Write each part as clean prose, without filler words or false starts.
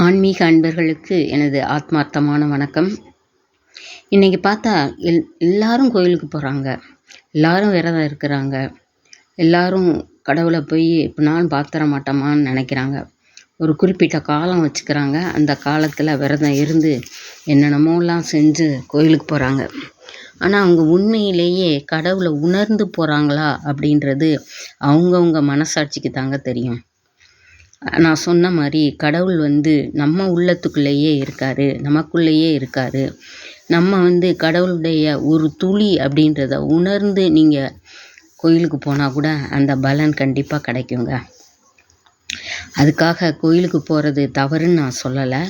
ஆன்மீக அன்பர்களுக்கு எனது ஆத்மார்த்தமான வணக்கம். இன்றைக்கி பார்த்தா எல்லாரும் கோயிலுக்கு போகிறாங்க, எல்லாரும் விரதம் இருக்கிறாங்க, எல்லாரும் கடவுளை போய் எப்படினாலும் பார்த்துட மாட்டோமான்னு நினைக்கிறாங்க. ஒரு குறிப்பிட்ட காலம் வச்சுக்கிறாங்க. அந்த காலத்தில் விரதம் இருந்து என்னென்னமோலாம் செஞ்சு கோயிலுக்கு போகிறாங்க. ஆனால் அவங்க உண்மையிலேயே கடவுளை உணர்ந்து போகிறாங்களா அப்படின்றது அவங்கவுங்க மனசாட்சிக்கு தாங்க தெரியும். நான் சொன்ன மாதிரி கடவுள் நம்ம உள்ளத்துக்குள்ளேயே இருக்கார், நமக்குள்ளேயே இருக்கார். நம்ம கடவுளுடைய ஒரு துளி அப்படின்றத உணர்ந்து நீங்கள் கோயிலுக்கு போனால் கூட அந்த பலன் கண்டிப்பாக கிடைக்குங்க. அதுக்காக கோயிலுக்கு போகிறது தவறுன்னு நான் சொல்லலை.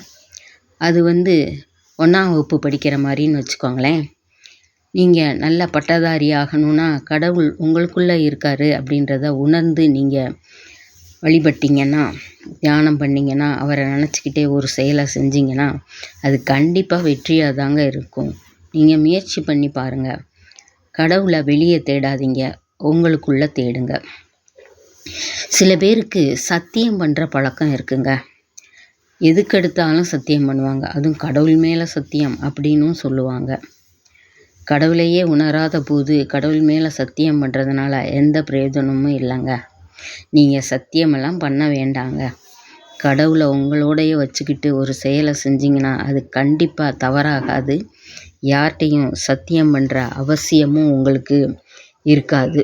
அது 1ஆம் வகுப்பு படிக்கிற மாதிரின்னு வச்சுக்கோங்களேன். நீங்கள் நல்ல பட்டதாரி ஆகணும்னா கடவுள் உங்களுக்குள்ளே இருக்கார் அப்படின்றத உணர்ந்து நீங்கள் வழிபட்டிங்கன்னா, தியானம் பண்ணிங்கன்னா, அவரை நினச்சிக்கிட்டே ஒரு செயலை செஞ்சிங்கன்னா அது கண்டிப்பாக வெற்றியாக தாங்க இருக்கும். நீங்கள் முயற்சி பண்ணி பாருங்கள். கடவுளை வெளியே தேடாதீங்க, உங்களுக்குள்ளே தேடுங்க. சில பேருக்கு சத்தியம் பண்ணுற பழக்கம் இருக்குங்க. எதுக்கெடுத்தாலும் சத்தியம் பண்ணுவாங்க. அதுவும் கடவுள் மேலே சத்தியம் அப்படின்னும் சொல்லுவாங்க. கடவுளையே உணராத போது கடவுள் மேலே சத்தியம் பண்ணுறதுனால எந்த பிரயோஜனமும் இல்லைங்க. நீங்கள் சத்தியமெல்லாம் பண்ண வேண்டாங்க. கடவுளை உங்களோடையே வச்சுக்கிட்டு ஒரு செயலை செஞ்சிங்கன்னா அது கண்டிப்பாக தவறாகாது. யார்கிட்டையும் சத்தியம் பண்ணுற அவசியமும் உங்களுக்கு இருக்காது.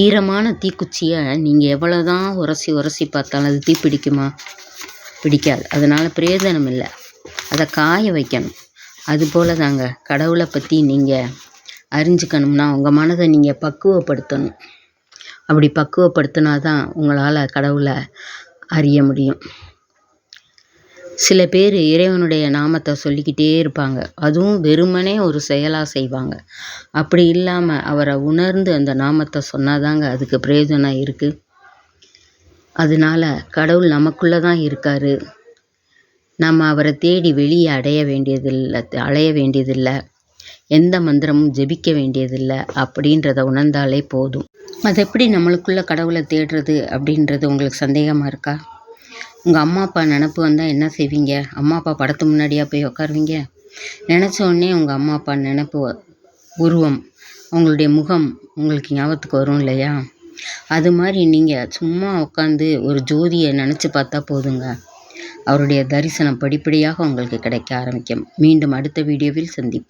ஈரமான தீக்குச்சியை நீங்கள் எவ்வளோ தான் உரசி பார்த்தாலும் அது தீப்பிடிக்குமா? பிடிக்காது. அதனால் பிரயோஜனம் இல்லை. அதை காய வைக்கணும். அதுபோல் தாங்க கடவுளை பற்றி நீங்கள் அறிஞ்சிக்கணும்னா உங்கள் மனதை நீங்கள் பக்குவப்படுத்தணும். அப்படி பக்குவப்படுத்தினா தான் உங்களால் கடவுளை அறிய முடியும். சில பேர் இறைவனுடைய நாமத்தை சொல்லிக்கிட்டே இருப்பாங்க. அதுவும் வெறுமனே ஒரு செயலாக செய்வாங்க. அப்படி இல்லாமல் அவரை உணர்ந்து அந்த நாமத்தை சொன்னாதாங்க அதுக்கு பிரயோஜனம் இருக்குது. அதனால கடவுள் நமக்குள்ளே தான் இருக்கார். நம்ம அவரை தேடி வெளியே அலைய வேண்டியதில்லை. எந்த மந்திரமும் ஜெபிக்க வேண்டியதில்லை. அப்படின்றத உணர்ந்தாலே போதும். அது எப்படி நம்மளுக்குள்ளே கடவுளை தேடுறது அப்படின்றது உங்களுக்கு சந்தேகமாக இருக்கா? உங்கள் அம்மா அப்பா நினப்பு வந்தால் என்ன செய்வீங்க? அம்மா அப்பா படத்து முன்னாடியா போய் உட்காருவீங்க? நினச்ச உடனே உங்கள் அம்மா அப்பா நினப்பு உருவம், அவங்களுடைய முகம் உங்களுக்கு ஞாபகத்துக்கு வரும் இல்லையா? அது மாதிரி நீங்கள் சும்மா உட்காந்து ஒரு ஜோதியை நினச்சி பார்த்தா போதுங்க. அவருடைய தரிசனம் படிப்படியாக உங்களுக்கு கிடைக்க ஆரம்பிக்கும். மீண்டும் அடுத்த வீடியோவில் சந்திப்போம்.